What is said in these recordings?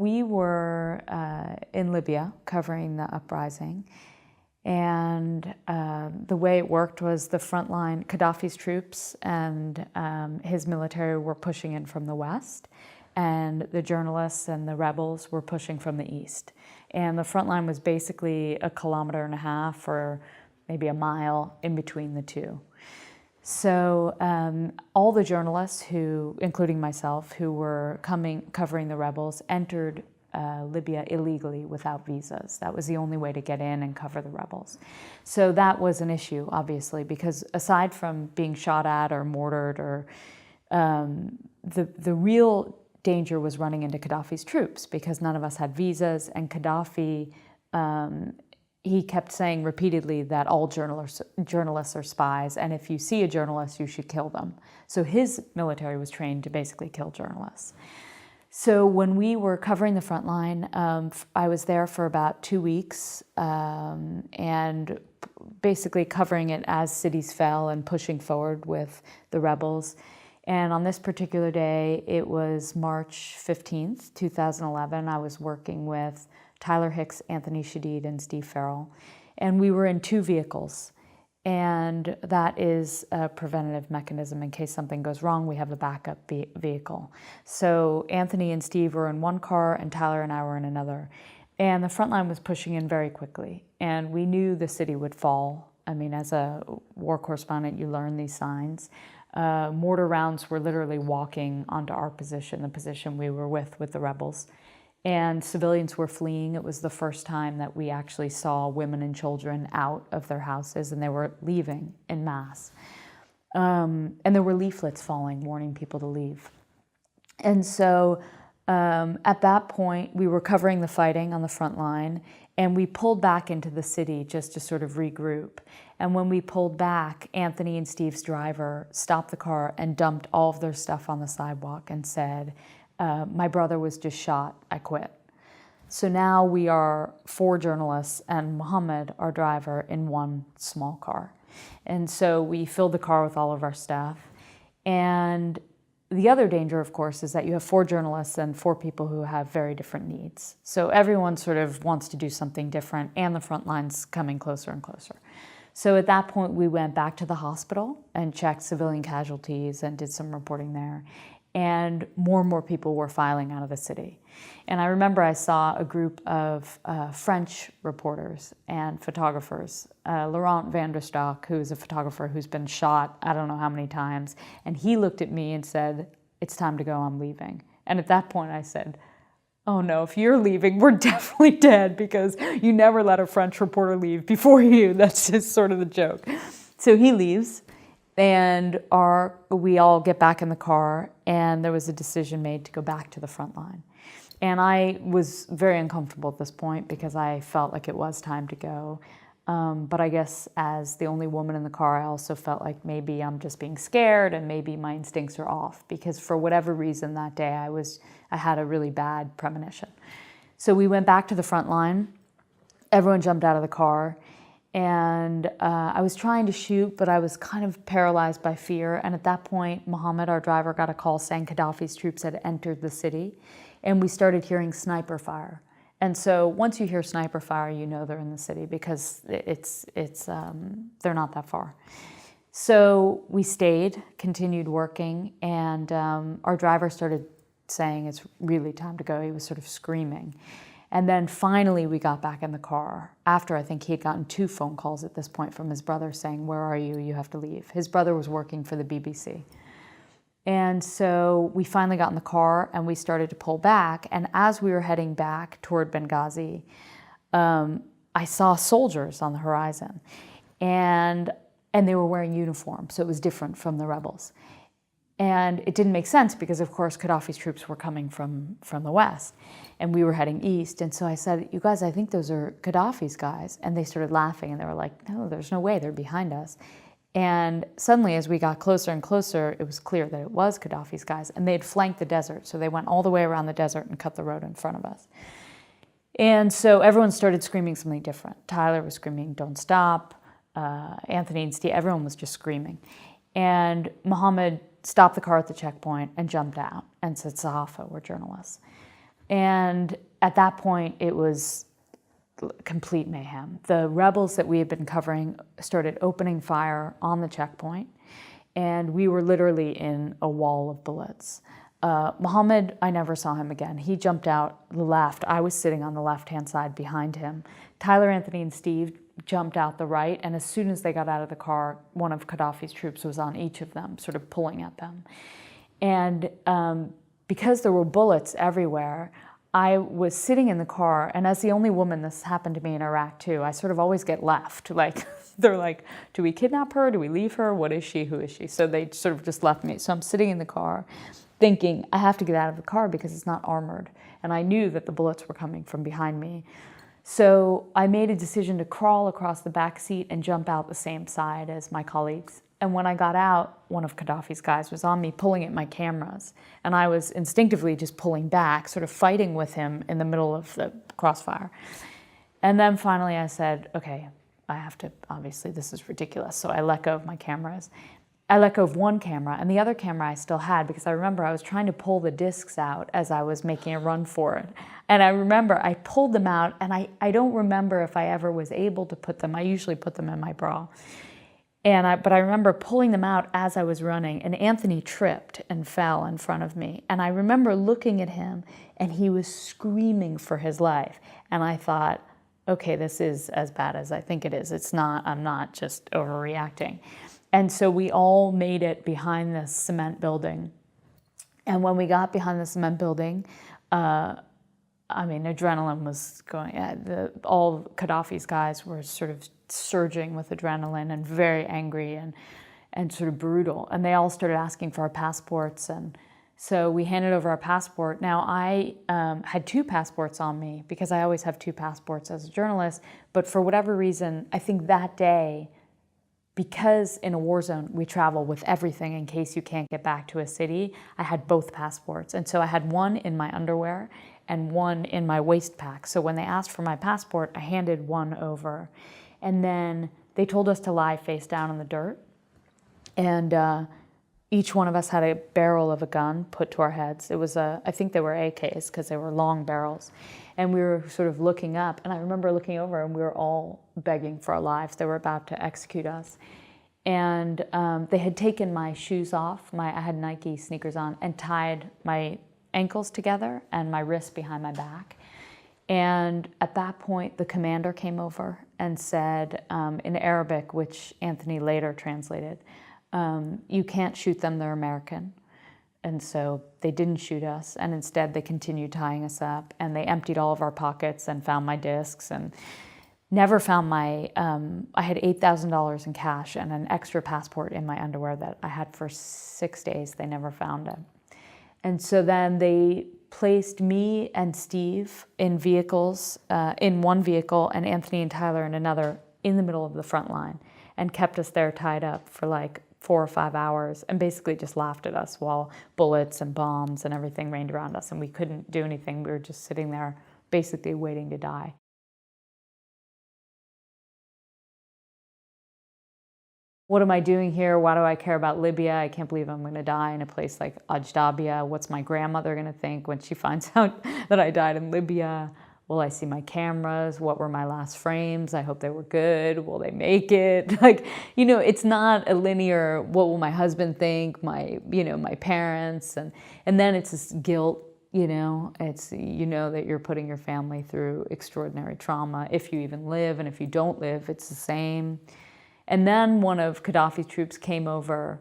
We were in Libya covering the uprising, and the way it worked was the front line, Gaddafi's troops and his military were pushing in from the west, and the journalists and the rebels were pushing from the east. And the front line was basically 1.5 kilometers or maybe a mile in between the two. So all the journalists who, including myself, who were covering the rebels, entered Libya illegally without visas. That was the only way to get in and cover the rebels. So that was an issue, obviously, because aside from being shot at or mortared, or the real danger was running into Gaddafi's troops, because none of us had visas, and Gaddafi, he kept saying repeatedly that all journalists are spies, and if you see a journalist, you should kill them. So his military was trained to basically kill journalists. So when we were covering the front line, I was there for about 2 weeks, and basically covering it as cities fell and pushing forward with the rebels. And on this particular day, it was March 15th, 2011, I was working with Tyler Hicks, Anthony Shadid, and Steve Farrell. And we were in 2 vehicles. And that is a preventative mechanism. In case something goes wrong, we have a backup vehicle. So Anthony and Steve were in one car, and Tyler and I were in another. And the front line was pushing in very quickly. And we knew the city would fall. I mean, as a war correspondent, you learn these signs. Mortar rounds were literally walking onto our position, the position we were with the rebels. And civilians were fleeing. It was the first time that we actually saw women and children out of their houses, and they were leaving en masse. And there were leaflets falling, warning people to leave. And so at that point, we were covering the fighting on the front line, and we pulled back into the city just to sort of regroup. And when we pulled back, Anthony and Steve's driver stopped the car and dumped all of their stuff on the sidewalk and said, my brother was just shot, I quit. So now we are 4 journalists and Muhammad, our driver, in one small car. And so we filled the car with all of our stuff. And the other danger, of course, is that you have 4 journalists and 4 people who have very different needs. So everyone sort of wants to do something different, and the front line's coming closer and closer. So at that point, we went back to the hospital and checked civilian casualties and did some reporting there. And more people were filing out of the city. And I remember I saw a group of French reporters and photographers, Laurent van der Stock, who's a photographer who's been shot I don't know how many times, and he looked at me and said, it's time to go, I'm leaving. And at that point I said, oh no, if you're leaving, we're definitely dead, because you never let a French reporter leave before you. That's just sort of the joke. So he leaves. And we all get back in the car, and there was a decision made to go back to the front line. And I was very uncomfortable at this point because I felt like it was time to go. But I guess as the only woman in the car, I also felt like maybe I'm just being scared and maybe my instincts are off, because for whatever reason that day I had a really bad premonition. So we went back to the front line. Everyone jumped out of the car. And I was trying to shoot, but I was kind of paralyzed by fear. And at that point, Muhammad, our driver, got a call saying Gaddafi's troops had entered the city. And we started hearing sniper fire. And so once you hear sniper fire, you know they're in the city, because they're not that far. So we stayed, continued working, and our driver started saying it's really time to go. He was sort of screaming. And then finally we got back in the car after I think he had gotten 2 phone calls at this point from his brother saying, where are you? You have to leave. His brother was working for the BBC. And so we finally got in the car and we started to pull back. And as we were heading back toward Benghazi, I saw soldiers on the horizon. And they were wearing uniforms, so it was different from the rebels. And it didn't make sense because, of course, Gaddafi's troops were coming from the west, and we were heading east. And so I said, you guys, I think those are Gaddafi's guys. And they started laughing, and they were like, no, there's no way, they're behind us. And suddenly, as we got closer and closer, it was clear that it was Gaddafi's guys, and they had flanked the desert. So they went all the way around the desert and cut the road in front of us. And so everyone started screaming something different. Tyler was screaming, don't stop. Anthony and Steve, everyone was just screaming. And Muhammad stopped the car at the checkpoint and jumped out and said, Sahafa, we're journalists. And at that point, it was complete mayhem. The rebels that we had been covering started opening fire on the checkpoint, and we were literally in a wall of bullets. Mohammed, I never saw him again. He jumped out the left. I was sitting on the left-hand side behind him. Tyler, Anthony, and Steve jumped out the right, and as soon as they got out of the car, one of Gaddafi's troops was on each of them, sort of pulling at them. And because there were bullets everywhere, I was sitting in the car, and as the only woman, this happened to me in Iraq too, I sort of always get left. Like, they're like, do we kidnap her? Do we leave her? What is she? Who is she? So they sort of just left me. So I'm sitting in the car thinking, I have to get out of the car because it's not armored. And I knew that the bullets were coming from behind me. So I made a decision to crawl across the back seat and jump out the same side as my colleagues. And when I got out, one of Gaddafi's guys was on me pulling at my cameras. And I was instinctively just pulling back, sort of fighting with him in the middle of the crossfire. And then finally I said, okay, I have to, obviously this is ridiculous. So I let go of my cameras. I let go of one camera, and the other camera I still had, because I remember I was trying to pull the discs out as I was making a run for it. And I remember I pulled them out, and I don't remember if I ever was able to put them. I usually put them in my bra. But I remember pulling them out as I was running, and Anthony tripped and fell in front of me. And I remember looking at him, and he was screaming for his life. And I thought, okay, this is as bad as I think it is. It's not, I'm not just overreacting. And so we all made it behind this cement building. And when we got behind the cement building, I mean, adrenaline was going, all Gaddafi's guys were sort of surging with adrenaline and very angry and sort of brutal. And they all started asking for our passports. And so we handed over our passport. Now, I had 2 passports on me because I always have 2 passports as a journalist. But for whatever reason, I think that day, because in a war zone, we travel with everything in case you can't get back to a city, I had both passports. And so I had one in my underwear and one in my waist pack. So when they asked for my passport, I handed one over. And then they told us to lie face down in the dirt. And each one of us had a barrel of a gun put to our heads. It was, I think they were AKs because they were long barrels. And we were sort of looking up, and I remember looking over, and we were all begging for our lives. They were about to execute us. And they had taken my shoes off. I had Nike sneakers on, and tied my ankles together and my wrists behind my back. And at that point, the commander came over and said in Arabic, which Anthony later translated, you can't shoot them, they're American. And so they didn't shoot us, and instead they continued tying us up, and they emptied all of our pockets and found my discs and never found my, I had $8,000 in cash and an extra passport in my underwear that I had for 6 days. They never found it. And so then they placed me and Steve in vehicles, in one vehicle, and Anthony and Tyler in another, in the middle of the front line, and kept us there tied up for like 4 or 5 hours, and basically just laughed at us while bullets and bombs and everything rained around us, and we couldn't do anything. We were just sitting there basically waiting to die. What am I doing here? Why do I care about Libya? I can't believe I'm going to die in a place like Ajdabiya. What's my grandmother going to think when she finds out that I died in Libya? Will I see my cameras? What were my last frames? I hope they were good. Will they make it? Like, you know, it's not a linear, what will my husband think, my parents, and then it's this guilt, it's, that you're putting your family through extraordinary trauma. If you even live, and if you don't live, it's the same. And then one of Gaddafi's troops came over,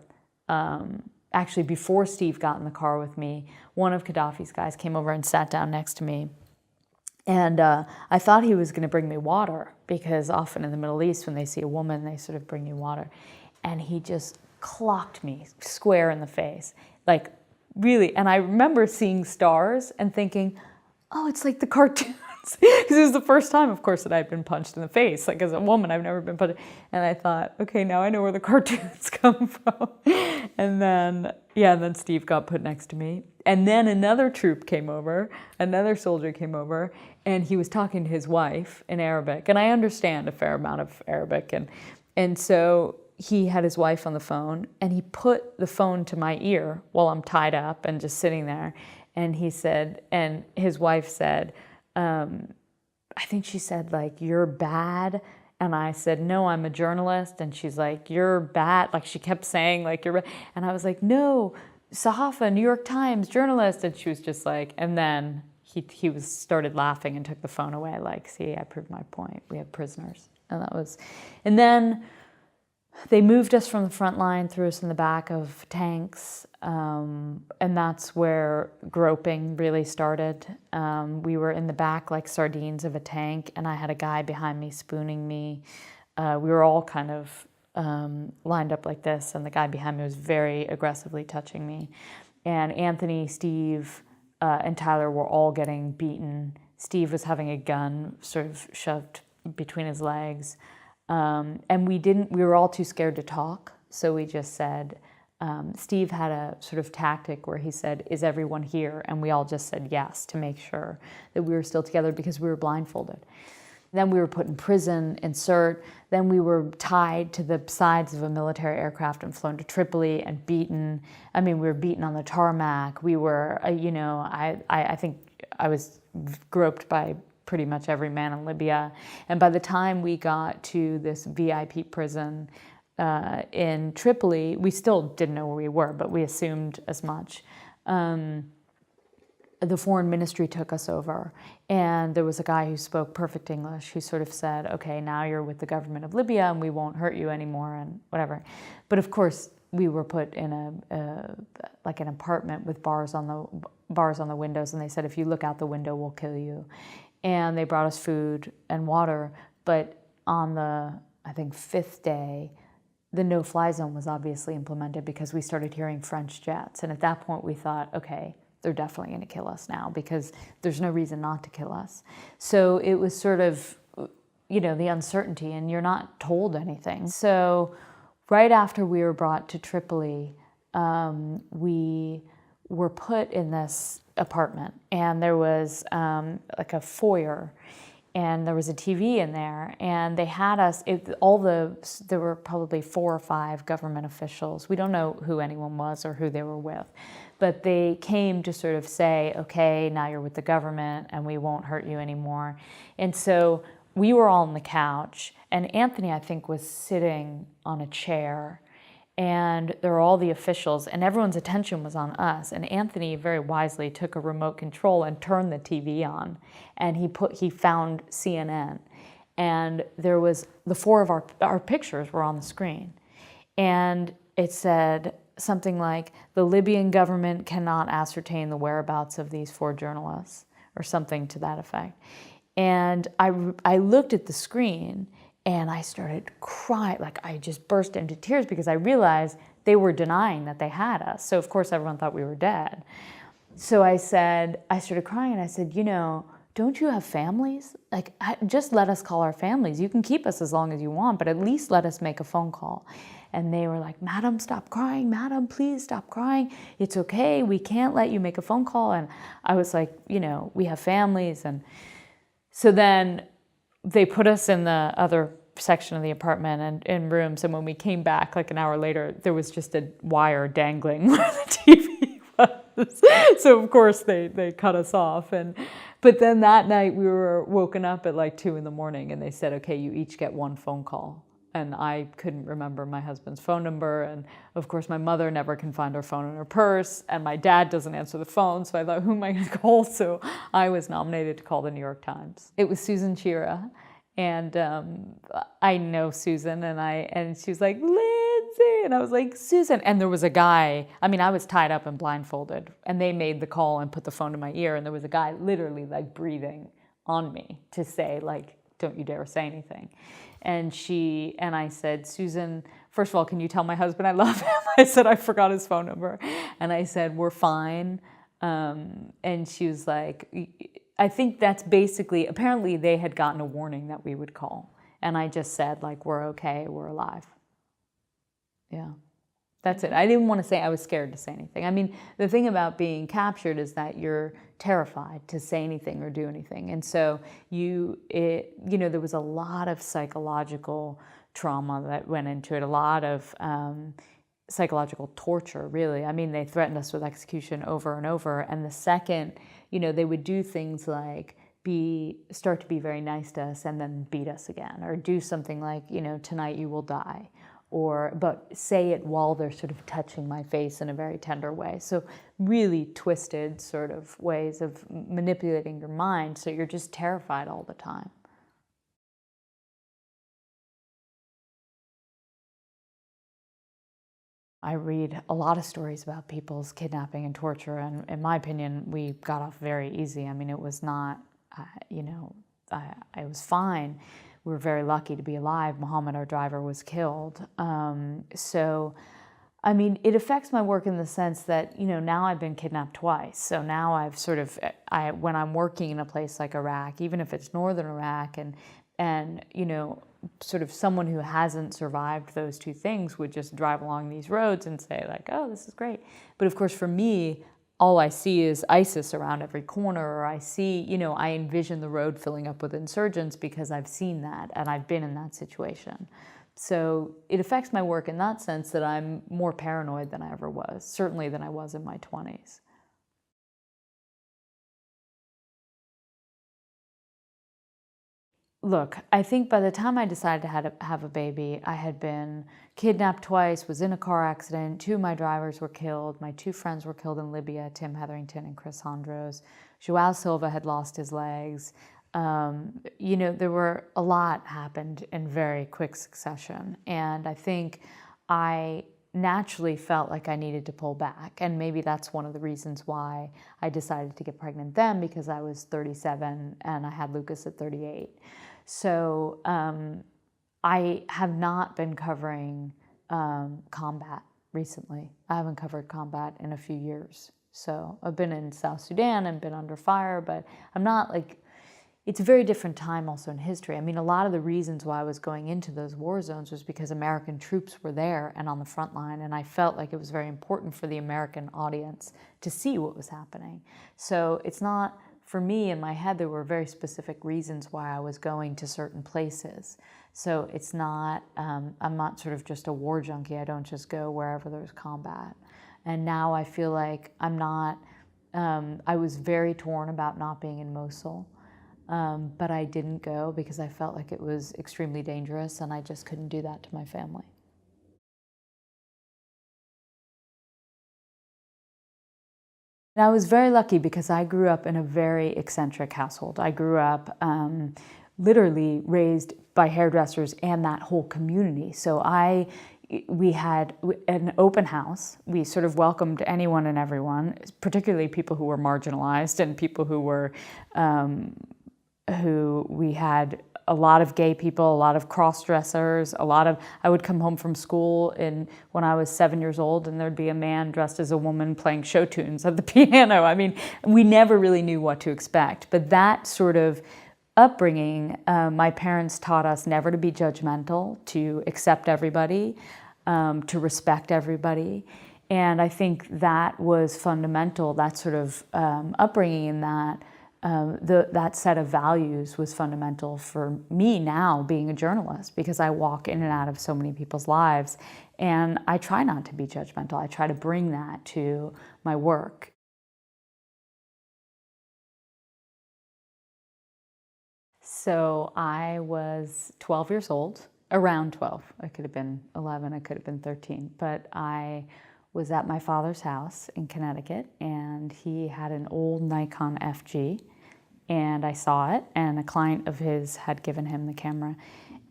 actually before Steve got in the car with me, one of Gaddafi's guys came over and sat down next to me. And I thought he was going to bring me water, because often in the Middle East, when they see a woman, they sort of bring you water. And he just clocked me square in the face, like really. And I remember seeing stars and thinking, oh, it's like the cartoons. Because it was the first time, of course, that I'd been punched in the face. Like, as a woman, I've never been punched. And I thought, okay, now I know where the cartoons come from. And then Steve got put next to me. And then another troop came over, another soldier came over, and he was talking to his wife in Arabic. And I understand a fair amount of Arabic. And so he had his wife on the phone, and he put the phone to my ear while I'm tied up and just sitting there. And he said, and his wife said, I think she said, like, "You're bad." And I said, "No, I'm a journalist." And she's like, "You're bad." Like, she kept saying, like, "You're bad." And I was like, "No, Sahafa, New York Times, journalist." And she was just like, and then he started laughing and took the phone away. Like, "See, I proved my point. We have prisoners." And that was, and then they moved us from the front line, threw us in the back of tanks, and that's where groping really started. We were in the back like sardines of a tank, and I had a guy behind me spooning me. We were all kind of lined up like this, and the guy behind me was very aggressively touching me. And Anthony, Steve, and Tyler were all getting beaten. Steve was having a gun sort of shoved between his legs. And we were all too scared to talk, so we just said, Steve had a sort of tactic where he said, "Is everyone here?" And we all just said yes to make sure that we were still together because we were blindfolded. Then we were put in prison, in CERT. Then we were tied to the sides of a military aircraft and flown to Tripoli and beaten. I mean, we were beaten on the tarmac. We were, I think I was groped by pretty much every man in Libya. And by the time we got to this VIP prison in Tripoli, we still didn't know where we were, but we assumed as much. The foreign ministry took us over, and there was a guy who spoke perfect English who sort of said, "Okay, now you're with the government of Libya and we won't hurt you anymore," and whatever. But of course, we were put in like an apartment with bars on the windows, and they said, "If you look out the window, we'll kill you." And they brought us food and water, but on the, I think, 5th day, the no-fly zone was obviously implemented because we started hearing French jets. And at that point we thought, okay, they're definitely going to kill us now because there's no reason not to kill us. So it was sort of, the uncertainty, and you're not told anything. So right after we were brought to Tripoli, we were put in this apartment, and there was like a foyer, and there was a TV in there, and they had us, there were probably 4 or 5 government officials. We don't know who anyone was or who they were with, but they came to sort of say, "Okay, now you're with the government and we won't hurt you anymore." And so we were all on the couch, and Anthony, I think, was sitting on a chair, and there were all the officials, and everyone's attention was on us. And Anthony very wisely took a remote control and turned the TV on, and he found CNN, and there was the 4 of our pictures were on the screen, and it said something like, "The Libyan government cannot ascertain the whereabouts of these 4 journalists," or something to that effect. And I looked at the screen, and I started crying, like I just burst into tears because I realized they were denying that they had us. So of course everyone thought we were dead. So I started crying, and I said, "Don't you have families? Like, just let us call our families. You can keep us as long as you want, but at least let us make a phone call." And they were like, "Madam, stop crying. Madam, please stop crying. It's okay. We can't let you make a phone call." And I was like, we have families. And so then they put us in the other section of the apartment and in rooms. And when we came back like an hour later, there was just a wire dangling where the TV was. So of course they cut us off. But then that night we were woken up at like 2 a.m, and they said, "Okay, you each get 1 phone call." And I couldn't remember my husband's phone number. And of course my mother never can find her phone in her purse. And my dad doesn't answer the phone. So I thought, who am I going to call? So I was nominated to call the New York Times. It was Susan Chira. And I know Susan, and she was like, "Lynsey," and I was like, "Susan." And there was a guy, I was tied up and blindfolded, and they made the call and put the phone to my ear, and there was a guy literally like breathing on me to say, like, "Don't you dare say anything." And I said, "Susan, first of all, can you tell my husband I love him?" I said, "I forgot his phone number." And I said, "We're fine." And she was like, I think that's basically, apparently they had gotten a warning that we would call. And I just said, like, "We're okay, we're alive." Yeah, that's it. I didn't want to say I was scared to say anything. The thing about being captured is that you're terrified to say anything or do anything. And so there was a lot of psychological trauma that went into it, a lot of psychological torture, really. I mean, they threatened us with execution over and over. And the second, they would do things like start to be very nice to us and then beat us again, or do something like, tonight you will die, but say it while they're sort of touching my face in a very tender way. So really twisted sort of ways of manipulating your mind, so you're just terrified all the time. I read a lot of stories about people's kidnapping and torture, and in my opinion, we got off very easy. I mean, it was not, it was fine. We were very lucky to be alive. Muhammad, our driver, was killed. So, I mean, it affects my work in the sense that, now I've been kidnapped twice. So now I've sort of, when I'm working in a place like Iraq, even if it's northern Iraq, and sort of someone who hasn't survived those two things would just drive along these roads and say like, oh, this is great. But of course, for me, all I see is ISIS around every corner, or I see, I envision the road filling up with insurgents because I've seen that and I've been in that situation. So it affects my work in that sense, that I'm more paranoid than I ever was, certainly than I was in my 20s. Look, I think by the time I decided to have a baby, I had been kidnapped twice, was in a car accident, 2 of my drivers were killed, my 2 friends were killed in Libya, Tim Hetherington and Chris Hondros. Joao Silva had lost his legs. There were a lot happened in very quick succession. And I think I naturally felt like I needed to pull back. And maybe that's one of the reasons why I decided to get pregnant then, because I was 37 and I had Lucas at 38. So I have not been covering combat recently. I haven't covered combat in a few years. So I've been in South Sudan and been under fire, but I'm not like, it's a very different time also in history. I mean, a lot of the reasons why I was going into those war zones was because American troops were there and on the front line, and I felt like it was very important for the American audience to see what was happening. So it's not, for me, in my head, there were very specific reasons why I was going to certain places. So it's not, I'm not sort of just a war junkie. I don't just go wherever there's combat. And now I feel like I'm not, I was very torn about not being in Mosul. But I didn't go because I felt like it was extremely dangerous and I just couldn't do that to my family. And I was very lucky because I grew up in a very eccentric household. I grew up literally raised by hairdressers and that whole community. So we had an open house. We sort of welcomed anyone and everyone, particularly people who were marginalized and people who were who we had a lot of gay people, a lot of cross-dressers, I would come home from school when I was 7 years old and there'd be a man dressed as a woman playing show tunes at the piano. I mean, we never really knew what to expect. But that sort of upbringing, my parents taught us never to be judgmental, to accept everybody, to respect everybody. And I think that was fundamental, that sort of upbringing in that. That set of values was fundamental for me now being a journalist, because I walk in and out of so many people's lives and I try not to be judgmental. I try to bring that to my work. So I was 12 years old, around 12. I could have been 11, I could have been 13, but I was at my father's house in Connecticut, and he had an old Nikon FG, and I saw it, and a client of his had given him the camera,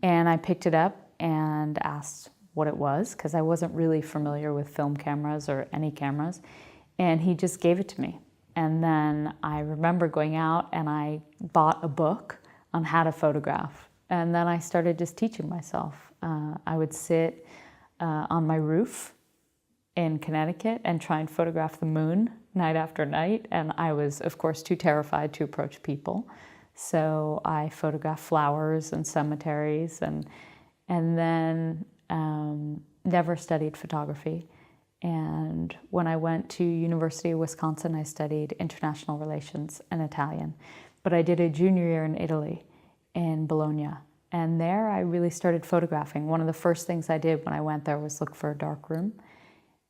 and I picked it up and asked what it was, because I wasn't really familiar with film cameras or any cameras, and he just gave it to me. And then I remember going out and I bought a book on how to photograph, and then I started just teaching myself. I would sit on my roof in Connecticut and try and photograph the moon night after night. And I was, of course, too terrified to approach people. So I photographed flowers and cemeteries, and then never studied photography. And when I went to University of Wisconsin, I studied international relations and Italian. But I did a junior year in Italy, in Bologna. And there I really started photographing. One of the first things I did when I went there was look for a dark room.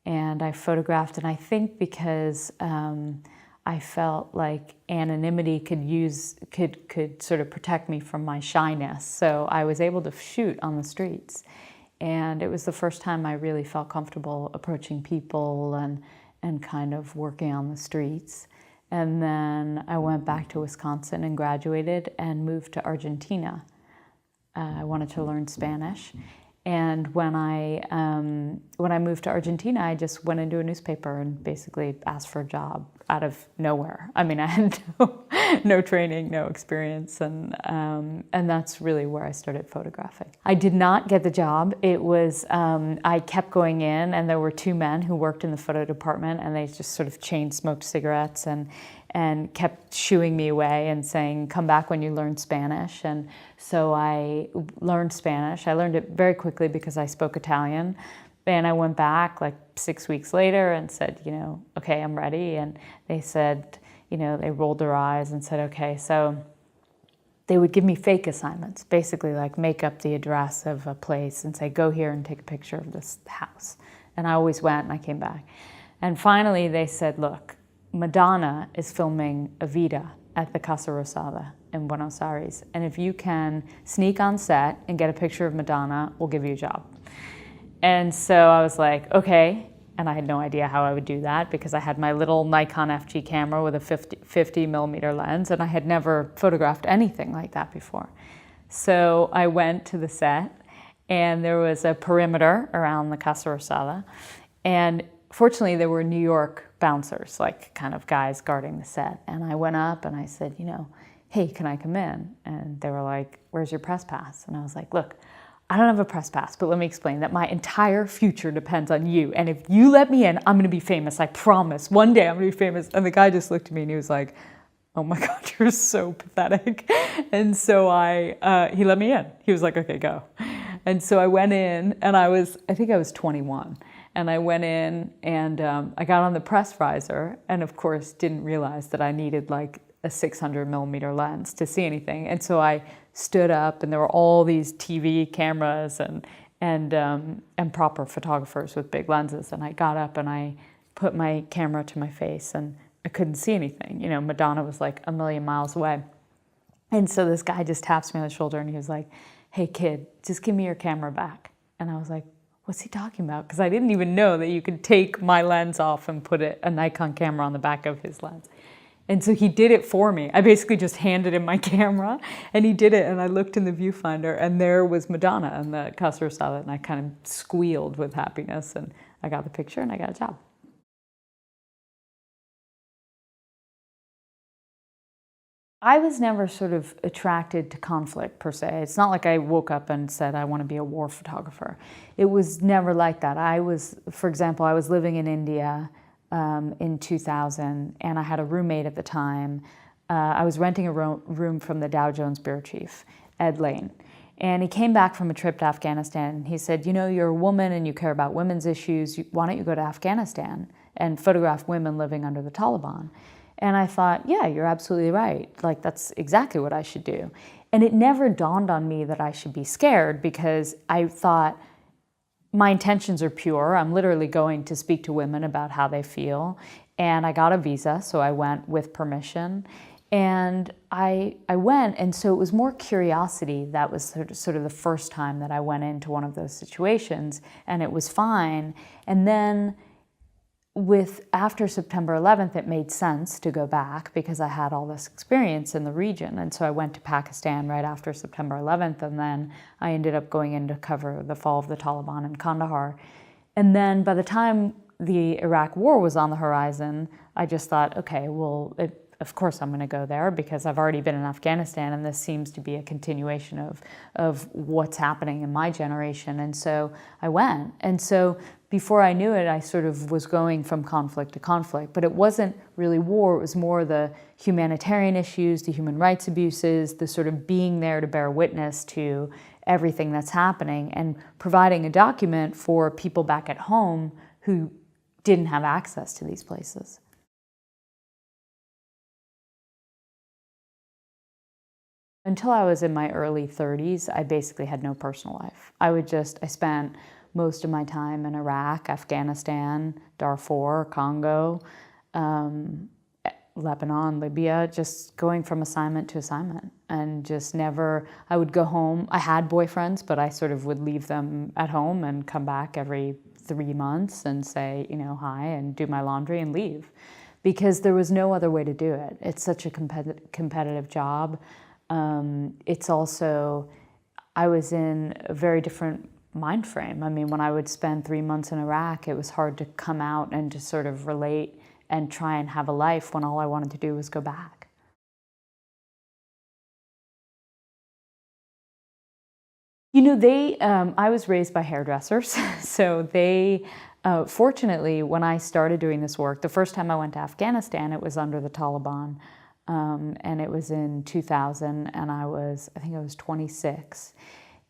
And I photographed, and I think because I felt like anonymity could sort of protect me from my shyness. So I was able to shoot on the streets. And it was the first time I really felt comfortable approaching people and kind of working on the streets. And then I went back to Wisconsin and graduated and moved to Argentina. I wanted to learn Spanish. And when I moved to Argentina, I just went into a newspaper and basically asked for a job out of nowhere. I mean, I had no training, no experience, and that's really where I started photographing. I did not get the job. It was, I kept going in, and there were two men who worked in the photo department, and they just sort of chain smoked cigarettes and kept shooing me away and saying, come back when you learn Spanish. And so I learned Spanish. I learned it very quickly because I spoke Italian. And I went back like 6 weeks later and said, okay, I'm ready. And they said, they rolled their eyes and said, okay. So they would give me fake assignments, basically like make up the address of a place and say, go here and take a picture of this house. And I always went and I came back. And finally they said, look, Madonna is filming Evita at the Casa Rosada in Buenos Aires. And if you can sneak on set and get a picture of Madonna, we'll give you a job. And so I was like, okay. And I had no idea how I would do that because I had my little Nikon FG camera with a 50 millimeter lens, and I had never photographed anything like that before. So I went to the set, and there was a perimeter around the Casa Rosada. And fortunately, there were New York bouncers, like kind of guys guarding the set. And I went up and I said, hey, can I come in? And they were like, where's your press pass? And I was like, look, I don't have a press pass, but let me explain that my entire future depends on you. And if you let me in, I'm going to be famous. I promise. One day I'm going to be famous. And the guy just looked at me and he was like, oh my God, you're so pathetic. And so he let me in. He was like, okay, go. And so I went in, and I think I was 21. And I went in and I got on the press visor, and of course didn't realize that I needed like a 600 millimeter lens to see anything. And so I stood up, and there were all these TV cameras and proper photographers with big lenses. And I got up and I put my camera to my face, and I couldn't see anything. Madonna was like a million miles away. And so this guy just taps me on the shoulder, and he was like, hey kid, just give me your camera back. And I was like, what's he talking about? Because I didn't even know that you could take my lens off and put a Nikon camera on the back of his lens. And so he did it for me. I basically just handed him my camera, and he did it, and I looked in the viewfinder, and there was Madonna in the Casa Rosada, and I kind of squealed with happiness, and I got the picture, and I got a job. I was never sort of attracted to conflict per se. It's not like I woke up and said I want to be a war photographer. It was never like that. For example, I was living in India in 2000, and I had a roommate at the time. I was renting a room from the Dow Jones bureau chief, Ed Lane. And he came back from a trip to Afghanistan, and he said, you're a woman and you care about women's issues. Why don't you go to Afghanistan and photograph women living under the Taliban? And I thought, yeah, you're absolutely right. Like, that's exactly what I should do. And it never dawned on me that I should be scared, because I thought my intentions are pure. I'm literally going to speak to women about how they feel. And I got a visa, so I went with permission. And I went, and so it was more curiosity. That was sort of the first time that I went into one of those situations, and it was fine. And then after September 11th, it made sense to go back because I had all this experience in the region. And so I went to Pakistan right after September 11th, and then I ended up going in to cover the fall of the Taliban in Kandahar. And then by the time the Iraq war was on the horizon, I just thought, okay, well, of course I'm going to go there because I've already been in Afghanistan, and this seems to be a continuation of what's happening in my generation. And so I went. And so before I knew it, I sort of was going from conflict to conflict. But it wasn't really war. It was more the humanitarian issues, the human rights abuses, the sort of being there to bear witness to everything that's happening and providing a document for people back at home who didn't have access to these places. Until I was in my early 30s, I basically had no personal life. I spent most of my time in Iraq, Afghanistan, Darfur, Congo, Lebanon, Libya, just going from assignment to assignment, and just never, I would go home. I had boyfriends, but I sort of would leave them at home and come back every 3 months and say, hi, and do my laundry and leave, because there was no other way to do it. It's such a competitive job. It's also, I was in a very different mind frame. I mean, when I would spend 3 months in Iraq, it was hard to come out and just sort of relate and try and have a life when all I wanted to do was go back. I was raised by hairdressers, so fortunately, when I started doing this work, the first time I went to Afghanistan, it was under the Taliban, and it was in 2000, and I think I was 26.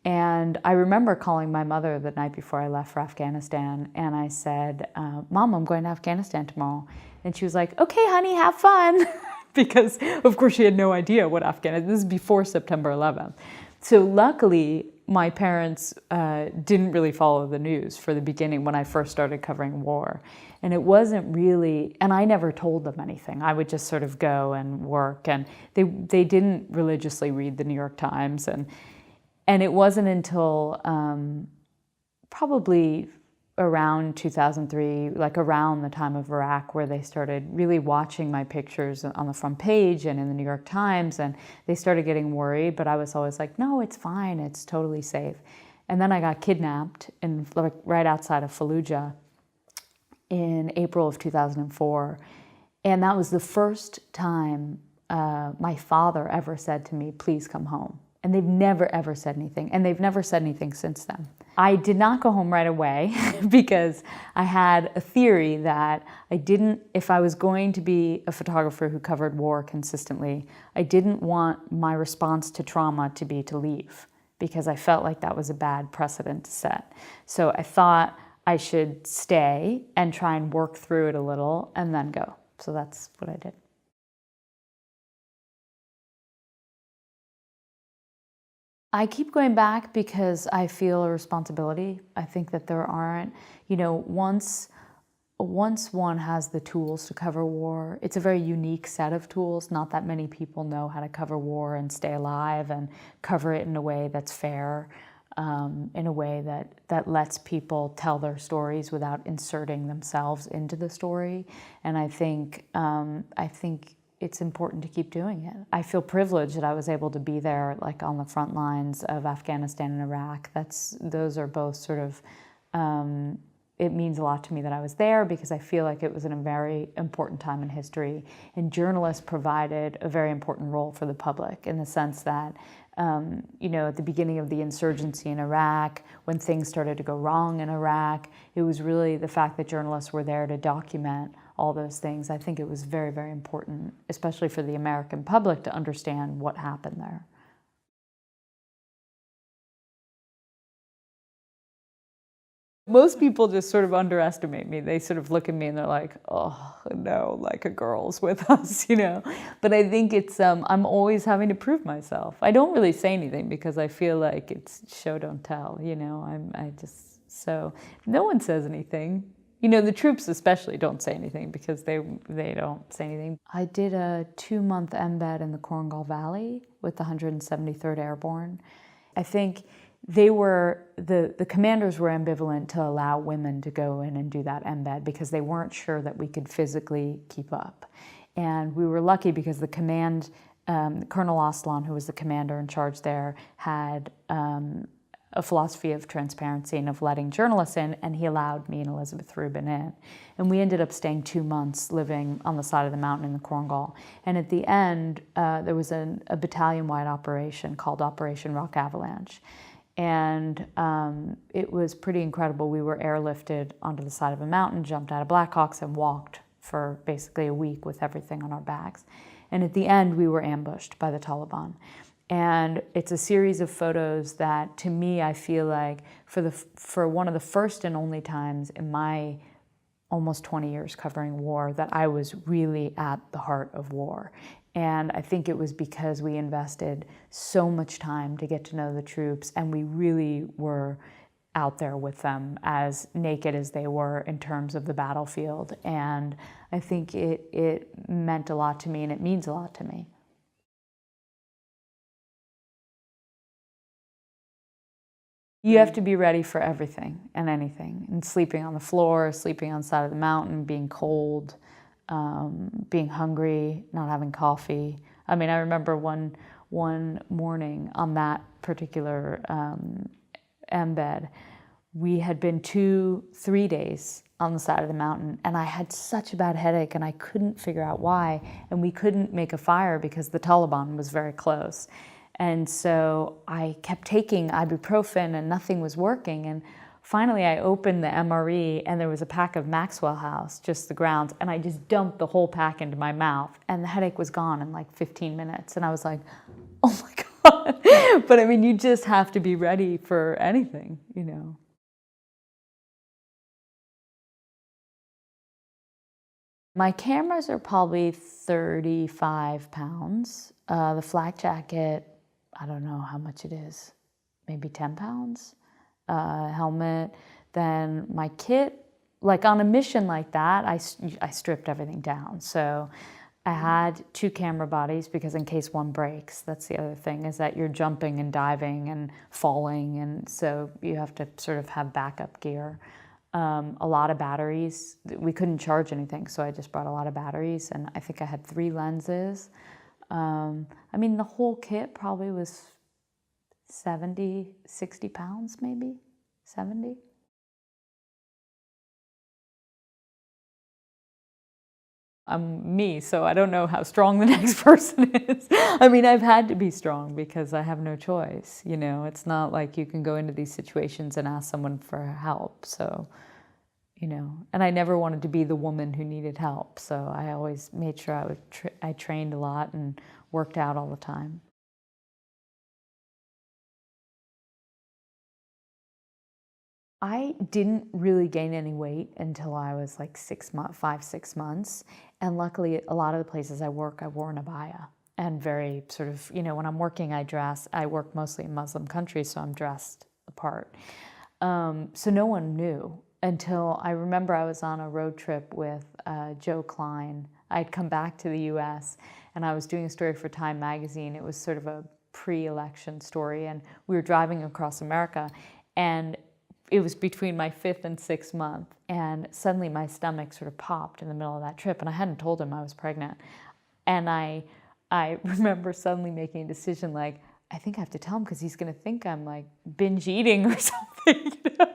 And I remember calling my mother the night before I left for Afghanistan, and I said, Mom, I'm going to Afghanistan tomorrow. And she was like, okay, honey, have fun. Because, of course, she had no idea what Afghanistan, this is before September 11th. So luckily, my parents didn't really follow the news for the beginning when I first started covering war. And it wasn't really, and I never told them anything. I would just sort of go and work, and they didn't religiously read the New York Times. And it wasn't until probably around 2003, like around the time of Iraq, where they started really watching my pictures on the front page and in the New York Times, and they started getting worried, but I was always like, no, it's fine, it's totally safe. And then I got kidnapped right outside of Fallujah in April of 2004. And that was the first time my father ever said to me, please come home. And they've never, ever said anything. And they've never said anything since then. I did not go home right away because I had a theory that if I was going to be a photographer who covered war consistently, I didn't want my response to trauma to be to leave, because I felt like that was a bad precedent to set. So I thought I should stay and try and work through it a little and then go. So that's what I did. I keep going back because I feel a responsibility. I think that there aren't, once one has the tools to cover war, it's a very unique set of tools. Not that many people know how to cover war and stay alive and cover it in a way that's fair, in a way that lets people tell their stories without inserting themselves into the story. And I think it's important to keep doing it. I feel privileged that I was able to be there, like on the front lines of Afghanistan and Iraq. Those are both sort of, it means a lot to me that I was there, because I feel like it was in a very important time in history. And journalists provided a very important role for the public, in the sense that, at the beginning of the insurgency in Iraq, when things started to go wrong in Iraq, it was really the fact that journalists were there to document all those things. I think it was very, very important, especially for the American public, to understand what happened there. Most people just sort of underestimate me. They sort of look at me and they're like, oh, no, like a girl's with us, But I think it's, I'm always having to prove myself. I don't really say anything because I feel like it's show don't tell, so no one says anything. The troops especially don't say anything because they don't say anything. I did a 2-month embed in the Korangal Valley with the 173rd Airborne. I think the commanders were ambivalent to allow women to go in and do that embed because they weren't sure that we could physically keep up. And we were lucky because the command, Colonel Aslan, who was the commander in charge there, had a philosophy of transparency and of letting journalists in, and he allowed me and Elizabeth Rubin in. And we ended up staying 2 months living on the side of the mountain in the Korangal. And at the end, there was a battalion-wide operation called Operation Rock Avalanche. And it was pretty incredible. We were airlifted onto the side of a mountain, jumped out of Blackhawks, and walked for basically a week with everything on our backs. And at the end, we were ambushed by the Taliban. And it's a series of photos that, to me, I feel like for one of the first and only times in my almost 20 years covering war that I was really at the heart of war. And I think it was because we invested so much time to get to know the troops, and we really were out there with them, as naked as they were in terms of the battlefield. And I think it meant a lot to me, and it means a lot to me. You have to be ready for everything and anything, and sleeping on the floor, sleeping on the side of the mountain, being cold, being hungry, not having coffee. I mean, I remember one morning on that particular embed, we had been 2-3 days on the side of the mountain, and I had such a bad headache, and I couldn't figure out why, and we couldn't make a fire because the Taliban was very close. And so I kept taking ibuprofen and nothing was working. And finally I opened the MRE and there was a pack of Maxwell House, just the grounds, and I just dumped the whole pack into my mouth, and the headache was gone in like 15 minutes. And I was like, oh my God. But I mean, you just have to be ready for anything, you know. My cameras are probably 35 pounds. The flak jacket, I don't know how much it is, maybe 10 pounds, helmet. Then my kit, like on a mission like that, I stripped everything down. So I had 2 camera bodies because in case one breaks, that's the other thing, is that you're jumping and diving and falling, and so you have to sort of have backup gear. A lot of batteries. We couldn't charge anything, so I just brought a lot of batteries, and I think I had 3 lenses. I mean, the whole kit probably was 70, 60 pounds, maybe 70. I'm me, so I don't know how strong the next person is. I mean, I've had to be strong because I have no choice. You know, it's not like you can go into these situations and ask someone for help. So, you know, and I never wanted to be the woman who needed help. So I always made sure I trained a lot and worked out all the time. I didn't really gain any weight until I was like 5, 6 months. And luckily, a lot of the places I work, I wore an abaya. And very sort of, you know, when I'm working, I work mostly in Muslim countries, so I'm dressed apart. So no one knew until I remember I was on a road trip with Joe Klein. I'd come back to the US and I was doing a story for Time magazine. It was sort of a pre-election story, and we were driving across America, and it was between my 5th and 6th month, and suddenly my stomach sort of popped in the middle of that trip, and I hadn't told him I was pregnant. And I remember suddenly making a decision like, I think I have to tell him because he's going to think I'm like binge eating or something. You know?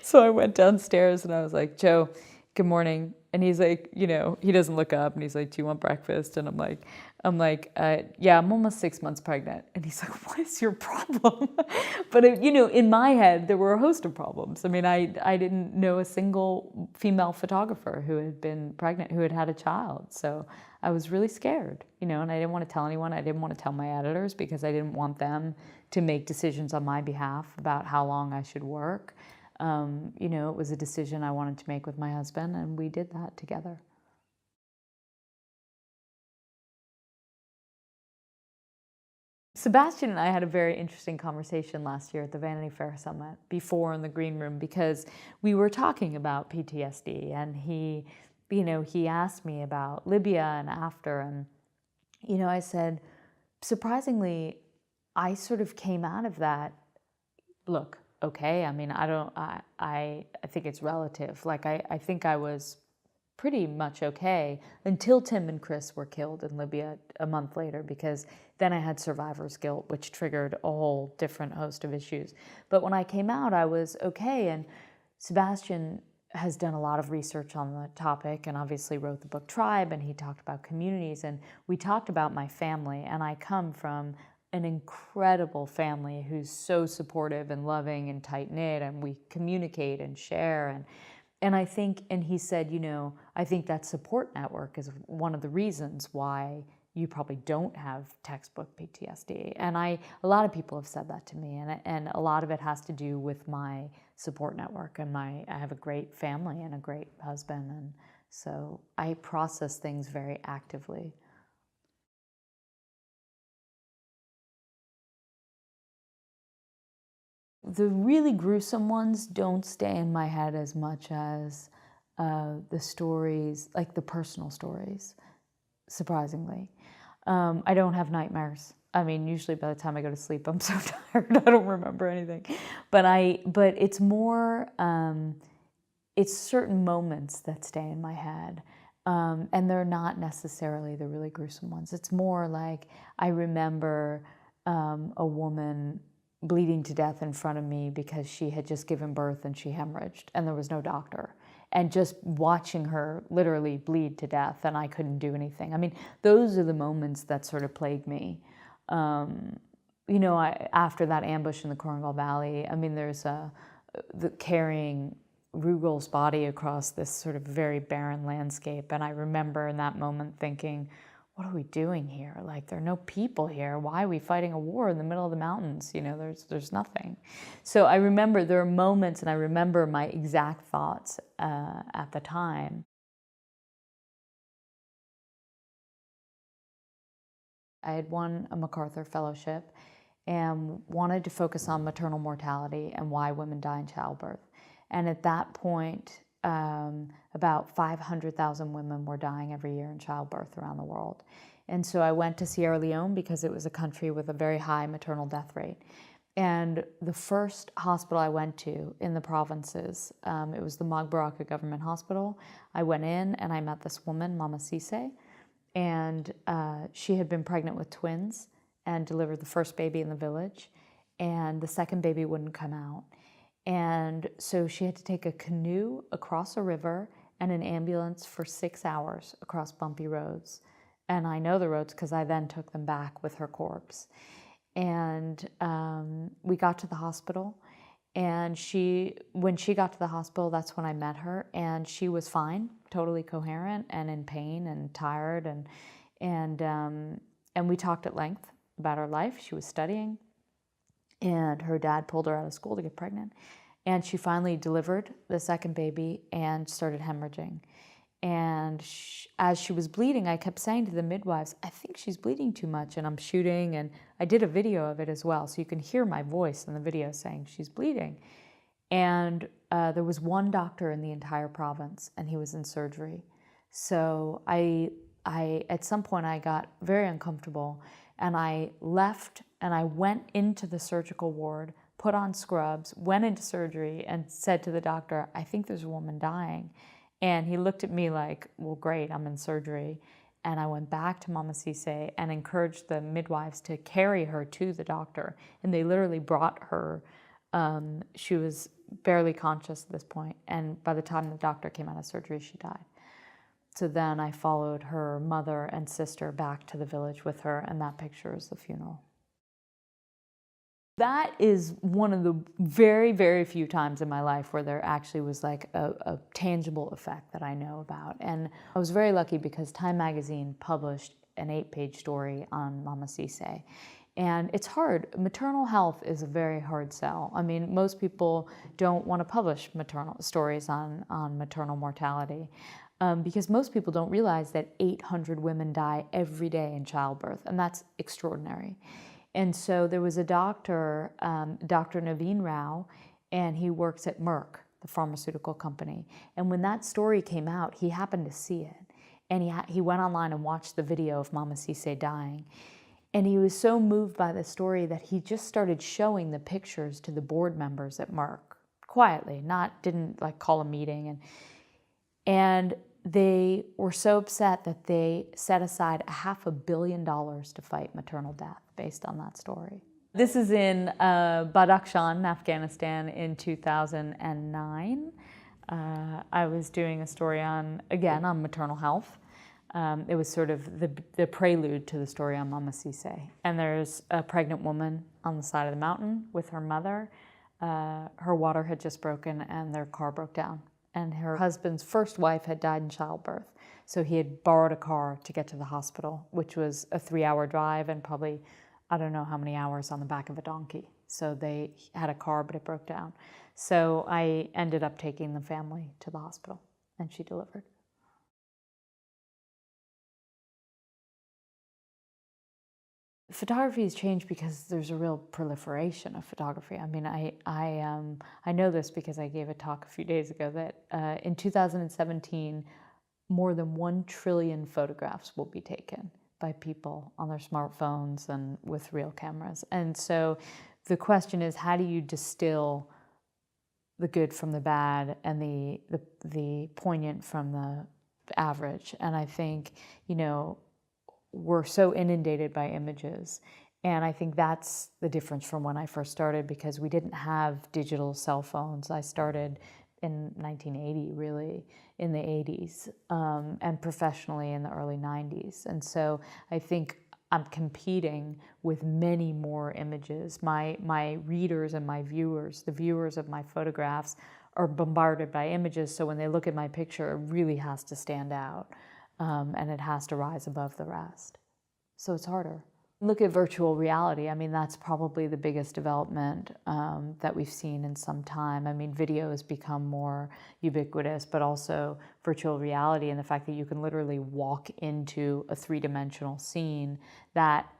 So I went downstairs and I was like, Joe, good morning. And he's like, you know, he doesn't look up and he's like, do you want breakfast? And I'm like, yeah, I'm almost 6 months pregnant. And he's like, what is your problem? But, you know, in my head, there were a host of problems. I mean, I didn't know a single female photographer who had been pregnant, who had had a child. So I was really scared, you know, and I didn't want to tell anyone. I didn't want to tell my editors because I didn't want them to make decisions on my behalf about how long I should work. You know, it was a decision I wanted to make with my husband, and we did that together. Sebastian and I had a very interesting conversation last year at the Vanity Fair Summit before in the green room, because we were talking about PTSD, and he, you know, he asked me about Libya and after, and, you know, I said, surprisingly, I sort of came out of that, look, okay, I mean, I think it's relative. Like, I think I was pretty much okay until Tim and Chris were killed in Libya a month later, because then I had survivor's guilt, which triggered a whole different host of issues. But when I came out, I was okay. And Sebastian has done a lot of research on the topic and obviously wrote the book Tribe, and he talked about communities, and we talked about my family. And I come from an incredible family who's so supportive and loving and tight-knit, and we communicate and share. And I think, and he said, you know, I think that support network is one of the reasons why you probably don't have textbook PTSD. And a lot of people have said that to me, and a lot of it has to do with my support network, and I have a great family and a great husband, and so I process things very actively. The really gruesome ones don't stay in my head as much as the stories, like the personal stories, surprisingly. I don't have nightmares. I mean, usually by the time I go to sleep, I'm so tired, I don't remember anything. But it's more, it's certain moments that stay in my head. And they're not necessarily the really gruesome ones. It's more like I remember a woman bleeding to death in front of me because she had just given birth and she hemorrhaged and there was no doctor. And just watching her literally bleed to death, and I couldn't do anything. I mean, those are the moments that sort of plague me. You know, after that ambush in the Korengal Valley, I mean, there's carrying Rugel's body across this sort of very barren landscape. And I remember in that moment thinking, what are we doing here? Like, there are no people here. Why are we fighting a war in the middle of the mountains? You know, there's nothing. So I remember there are moments, and I remember my exact thoughts at the time. I had won a MacArthur Fellowship and wanted to focus on maternal mortality and why women die in childbirth. And at that point, about 500,000 women were dying every year in childbirth around the world. And so I went to Sierra Leone because it was a country with a very high maternal death rate. And the first hospital I went to in the provinces, it was the Magbaraka Government Hospital. I went in and I met this woman, Mamma Sessay, and she had been pregnant with twins and delivered the first baby in the village, and the second baby wouldn't come out. And so she had to take a canoe across a river and an ambulance for 6 hours across bumpy roads. And I know the roads because I then took them back with her corpse. And we got to the hospital, and when she got to the hospital, that's when I met her, and she was fine, totally coherent and in pain and tired, and we talked at length about her life. She was studying, and her dad pulled her out of school to get pregnant. And she finally delivered the second baby and started hemorrhaging. And as she was bleeding, I kept saying to the midwives, I think she's bleeding too much, and I'm shooting. And I did a video of it as well, so you can hear my voice in the video saying she's bleeding. And there was one doctor in the entire province, and he was in surgery. So I at some point, I got very uncomfortable, and I left, and I went into the surgical ward, put on scrubs, went into surgery, and said to the doctor, I think there's a woman dying. And he looked at me like, well, great, I'm in surgery. And I went back to Mamma Sessay and encouraged the midwives to carry her to the doctor. And they literally brought her. She was barely conscious at this point, and by the time the doctor came out of surgery, she died. So then I followed her mother and sister back to the village with her, and that picture is the funeral. That is one of the very, very few times in my life where there actually was like a tangible effect that I know about. And I was very lucky because Time magazine published an 8-page story on Mamma Sessay. And it's hard. Maternal health is a very hard sell. I mean, most people don't want to publish maternal stories on maternal mortality because most people don't realize that 800 women die every day in childbirth, and that's extraordinary. And so there was a doctor, Dr. Naveen Rao, and he works at Merck, the pharmaceutical company. And when that story came out, he happened to see it. And he went online and watched the video of Mamma Sessay dying. And he was so moved by the story that he just started showing the pictures to the board members at Merck, quietly, didn't like call a meeting. And they were so upset that they set aside $500 million to fight maternal death based on that story. This is in Badakhshan, Afghanistan in 2009. I was doing a story on maternal health. It was sort of the prelude to the story on Mamma Sessay. And there's a pregnant woman on the side of the mountain with her mother. Her water had just broken and their car broke down. and her husband's first wife had died in childbirth. So he had borrowed a car to get to the hospital, which was a 3-hour drive and probably, I don't know how many hours on the back of a donkey. So they had a car, but it broke down. So I ended up taking the family to the hospital, and she delivered. Photography has changed because there's a real proliferation of photography. I mean, I know this because I gave a talk a few days ago that in 2017, more than 1 trillion photographs will be taken by people on their smartphones and with real cameras. And so the question is, how do you distill the good from the bad and the poignant from the average? And I think, we're so inundated by images. And I think that's the difference from when I first started, because we didn't have digital cell phones. I started in 1980, really, in the 80s, and professionally in the early 90s. And so I think I'm competing with many more images. My readers and my viewers, the viewers of my photographs, are bombarded by images. So when they look at my picture, it really has to stand out. And it has to rise above the rest. So it's harder. Look at virtual reality. I mean, that's probably the biggest development that we've seen in some time. I mean, video has become more ubiquitous, but also virtual reality and the fact that you can literally walk into a 3-dimensional scene, that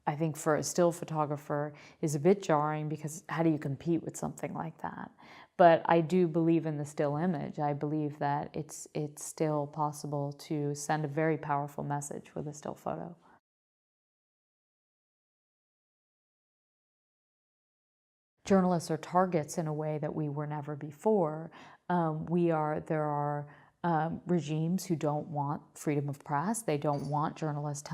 I think for a still photographer is a bit jarring, because how do you compete with something like that? But I do believe in the still image. I believe that it's still possible to send a very powerful message with a still photo. Journalists are targets in a way that we were never before. There are regimes who don't want freedom of press. They don't want journalists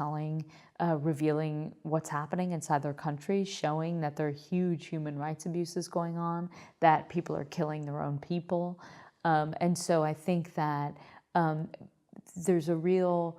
revealing what's happening inside their country, showing that there are huge human rights abuses going on, that people are killing their own people. And so I think that there's a real,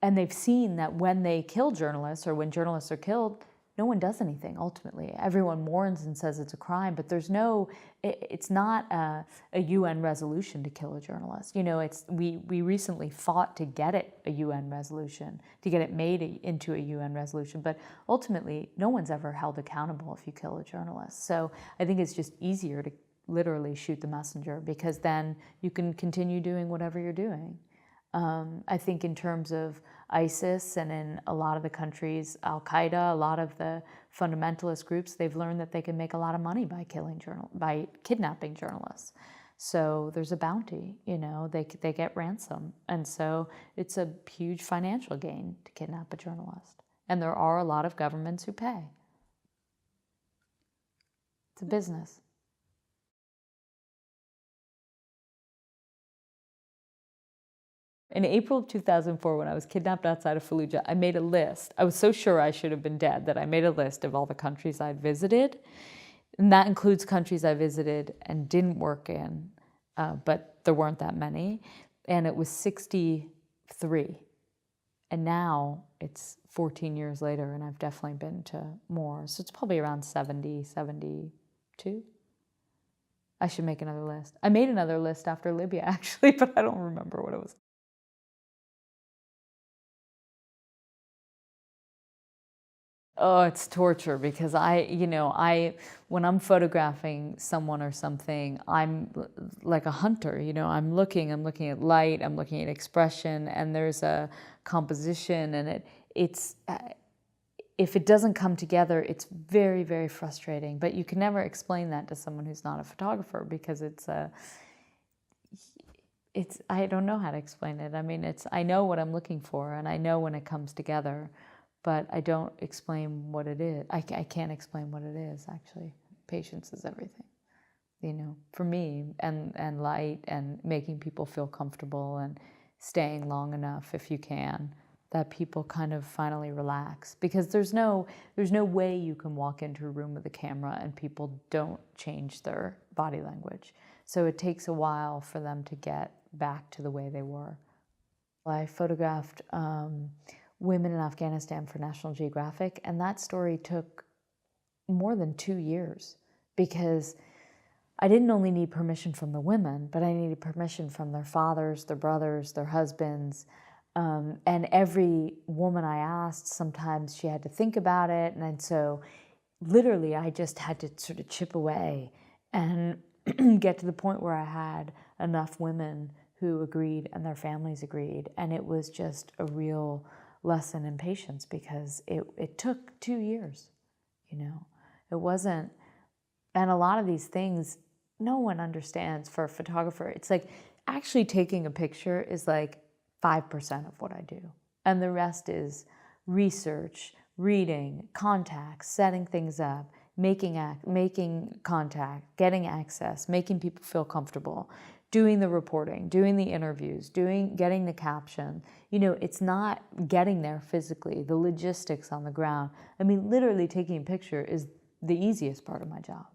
and they've seen that when they kill journalists, or when journalists are killed, no one does anything ultimately. Everyone mourns and says it's a crime, but it's not a UN resolution to kill a journalist. We recently fought to get it a UN resolution, to get it made into a UN resolution, but ultimately no one's ever held accountable if you kill a journalist. So I think it's just easier to literally shoot the messenger, because then you can continue doing whatever you're doing. I think in terms of ISIS and in a lot of the countries, Al-Qaeda, a lot of the fundamentalist groups, they've learned that they can make a lot of money by kidnapping journalists. So there's a bounty, they get ransom. And so it's a huge financial gain to kidnap a journalist. And there are a lot of governments who pay. It's a business. In April of 2004, when I was kidnapped outside of Fallujah, I made a list. I was so sure I should have been dead that I made a list of all the countries I'd visited. And that includes countries I visited and didn't work in, but there weren't that many. And it was 63. And now it's 14 years later, and I've definitely been to more. So it's probably around 70, 72. I should make another list. I made another list after Libya, actually, but I don't remember what it was. Oh, it's torture, because when I'm photographing someone or something, I'm like a hunter, I'm looking at light, I'm looking at expression, and there's a composition, and it's if it doesn't come together, it's very, very frustrating. But you can never explain that to someone who's not a photographer, because I don't know how to explain it. I mean, I know what I'm looking for, and I know when it comes together, but I don't explain what it is. I can't explain what it is, actually. Patience is everything, for me, and light, and making people feel comfortable, and staying long enough, if you can, that people kind of finally relax. Because there's no way you can walk into a room with a camera and people don't change their body language. So it takes a while for them to get back to the way they were. I photographed women in Afghanistan for National Geographic, and that story took more than 2 years, because I didn't only need permission from the women, but I needed permission from their fathers, their brothers, their husbands. And every woman I asked, sometimes she had to think about it. And so literally I just had to sort of chip away and get to the point where I had enough women who agreed and their families agreed. And it was just a real lesson in patience, because it took 2 years, you know. It wasn't, and a lot of these things no one understands for a photographer. It's like actually taking a picture is like 5% of what I do. And the rest is research, reading, contacts, setting things up, making contact, getting access, making people feel comfortable, doing the reporting, doing the interviews, getting the caption. You know, it's not getting there physically, the logistics on the ground. I mean, literally taking a picture is the easiest part of my job.